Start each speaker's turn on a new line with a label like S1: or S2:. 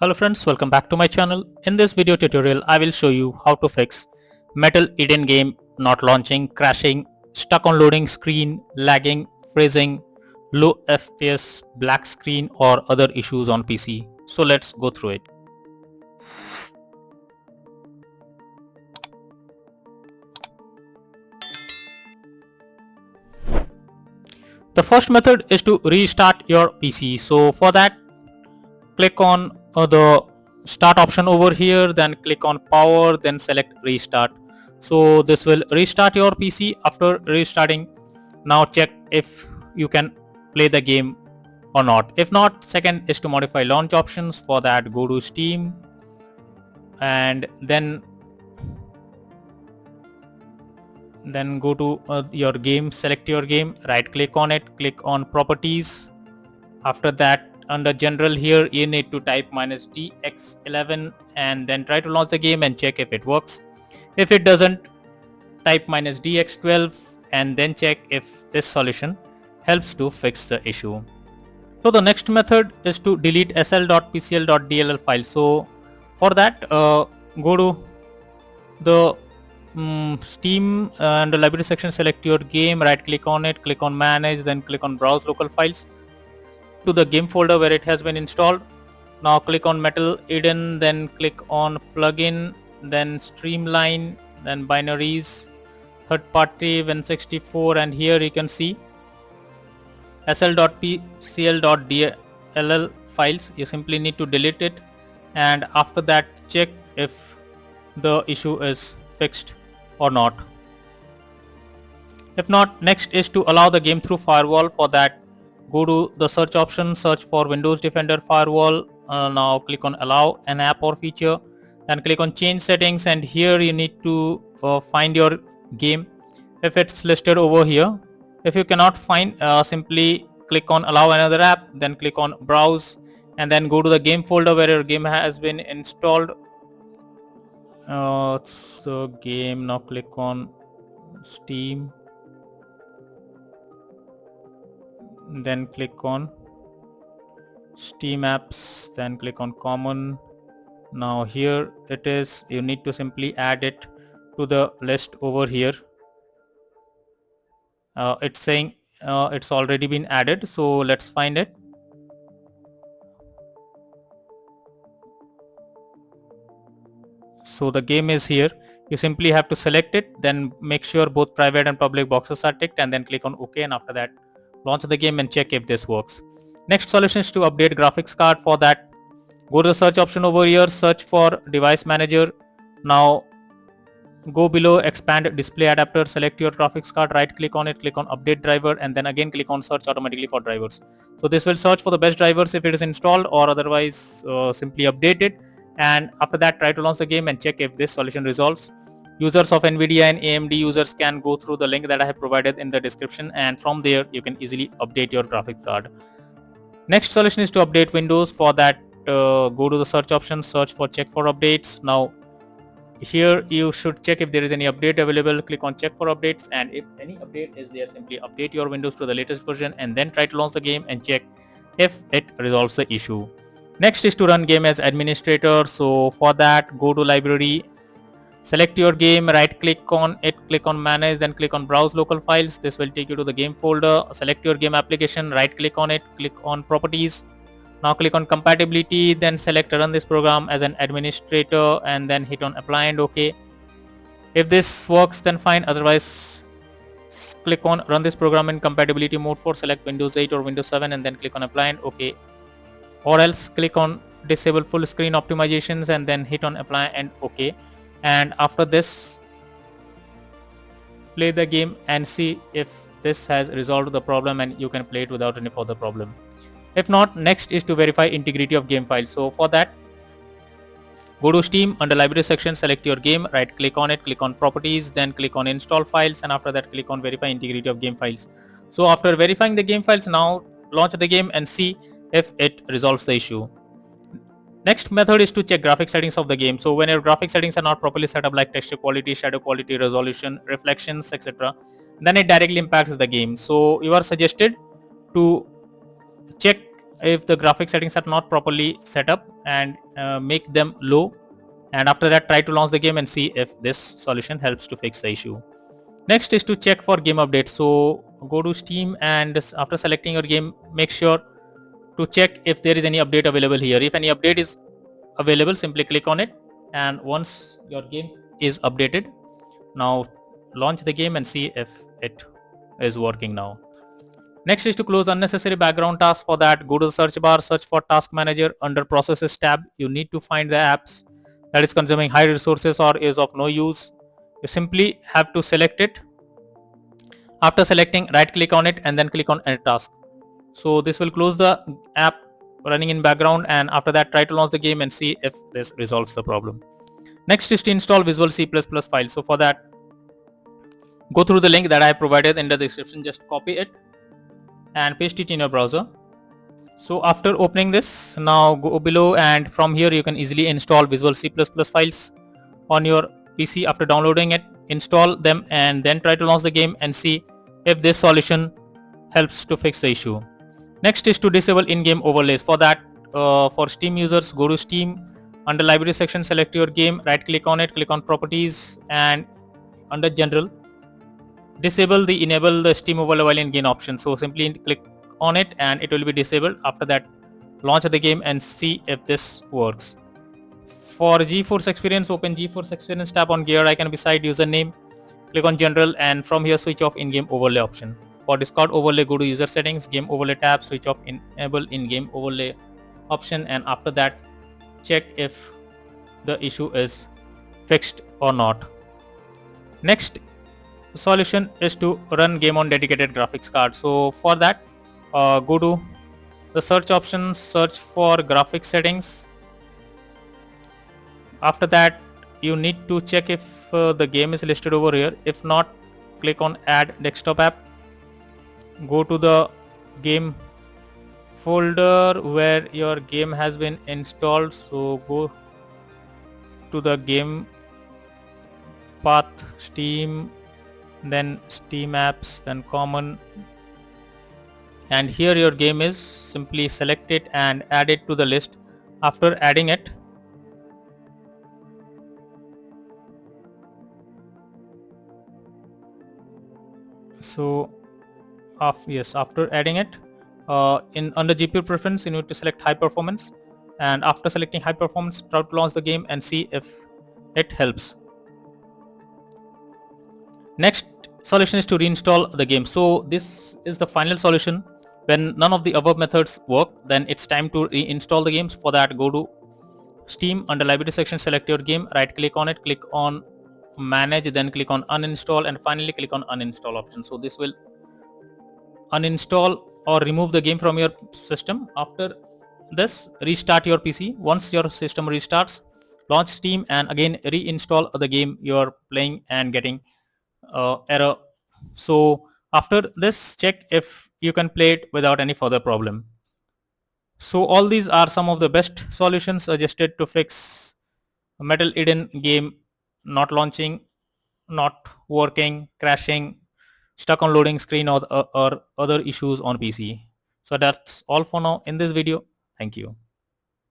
S1: Hello friends, welcome back to my channel. In this video tutorial, I will show you how to fix Metal Eden game not launching, crashing, stuck on loading screen, lagging, freezing, low FPS, black screen or other issues on PC. So let's go through it. The first method is to restart your PC. So for that, click on the start option over here, then click on power, then select restart. So this will restart your PC. After restarting, now check if you can play the game or not. If not, second is to modify launch options. For that, go to Steam and then go to your game, select your game, right click on it, click on properties. After that, under general here, you need to type -dx11 and then try to launch the game and check if it works. If it doesn't, type -dx12 and then check if this solution helps to fix the issue. So the next method is to delete sl.pcl.dll file. So for that, go to the Steam under library section, select your game, right click on it, click on manage, then click on browse local files to the game folder where it has been installed. Now click on Metal Eden, then click on plugin, then streamline, then binaries, third party Win64, and here you can see sl.pcl.dll files. You simply need to delete it, and after that check if the issue is fixed or not. If not, next is to allow the game through Firewall. For that, go to the search option, search for Windows Defender Firewall. Now click on allow an app or feature, then click on change settings, and here you need to find your game if it's listed over here. If you cannot find, simply click on allow another app, then click on browse and then go to the game folder where your game has been installed. So game, now click on Steam, then click on Steam apps, then click on common. Now here it is, you need to simply add it to the list over here. It's saying it's already been added, so let's find it. So the game is here. You simply have to select it, then make sure both private and public boxes are ticked, and then click on OK, and after that launch the game and check if this works. Next solution is to update graphics card. For that, go to the search option over here, search for device manager. Now go below expand display adapter, select your graphics card, right click on it, click on update driver, and then again click on search automatically for drivers. So this will search for the best drivers if it is installed, or otherwise simply update it. And after that, try to launch the game and check if this solution resolves. Users of NVIDIA and AMD users can go through the link that I have provided in the description, and from there you can easily update your graphics card. Next solution is to update Windows. For that, go to the search option, search for check for updates. Now here you should check if there is any update available, click on check for updates, and if any update is there, simply update your Windows to the latest version and then try to launch the game and check if it resolves the issue. Next is to run game as administrator. So for that, go to library, select your game, right click on it, click on manage, then click on browse local files. This will take you to the game folder. Select your game application, right click on it, click on properties. Now click on compatibility, then select run this program as an administrator and then hit on apply and OK. If this works, then fine, otherwise click on run this program in compatibility mode 4, select Windows 8 or Windows 7 and then click on apply and OK. Or else click on disable full screen optimizations and then hit on apply and OK. And after this, play the game and see if this has resolved the problem and you can play it without any further problem. If not, next is to verify integrity of game file. So for that, go to Steam, under library section, select your game, right click on it, click on properties, then click on install files, and after that click on verify integrity of game files. So after verifying the game files, now launch the game and see if it resolves the issue. Next method is to check graphic settings of the game. So when your graphic settings are not properly set up, like texture quality, shadow quality, resolution, reflections, etc., then it directly impacts the game. So you are suggested to check if the graphic settings are not properly set up, and make them low, and after that try to launch the game and see if this solution helps to fix the issue. Next is to check for game updates. So go to Steam, and after selecting your game, make sure to check if there is any update available here. If any update is available, simply click on it, and once your game is updated, now launch the game and see if it is working now. Next is to close unnecessary background tasks. For that, go to the search bar, search for task manager. Under processes tab, you need to find the apps that is consuming high resources or is of no use. You simply have to select it. After selecting, right click on it and then click on edit task. So this will close the app running in background, and after that try to launch the game and see if this resolves the problem. Next is to install Visual C++ file. So for that, go through the link that I have provided in the description. Just copy it and paste it in your browser. So after opening this, now go below, and from here you can easily install Visual C++ files on your PC. After downloading it, install them and then try to launch the game and see if this solution helps to fix the issue. Next is to disable in-game overlays. For that, for Steam users, go to Steam. Under library section, select your game, right click on it, click on properties, and under general, disable the enable the Steam overlay while in game option. So simply click on it and it will be disabled. After that, launch the game and see if this works. For GeForce Experience, open GeForce Experience tab on gear icon beside username, click on general, and from here switch off in-game overlay option. For Discord overlay, go to user settings, game overlay tab, switch off enable in-game overlay option, and after that check if the issue is fixed or not. Next solution is to run game on dedicated graphics card. So for that, go to the search option, search for graphics settings. After that, you need to check if the game is listed over here. If not, click on add desktop app, go to the game folder where your game has been installed. So go to the game path, Steam, then Steam apps, then common, and here your game is. Simply select it and add it to the list. After adding it, after adding it, in under GPU preference, you need to select high performance, and after selecting high performance, try to launch the game and see if it helps. Next solution is to reinstall the game. So this is the final solution. When none of the above methods work, then it's time to reinstall the games. For that, go to Steam, under library section, select your game, right click on it, click on manage, then click on uninstall, and finally click on uninstall option. So this will uninstall or remove the game from your system. After this, restart your PC. Once your system restarts, launch Steam and again reinstall the game you're playing and getting error. So after this, check if you can play it without any further problem. So all these are some of the best solutions suggested to fix Metal Eden game not launching, not working, crashing, stuck on loading screen, or other issues on PC. So that's all for now in this video. Thank you.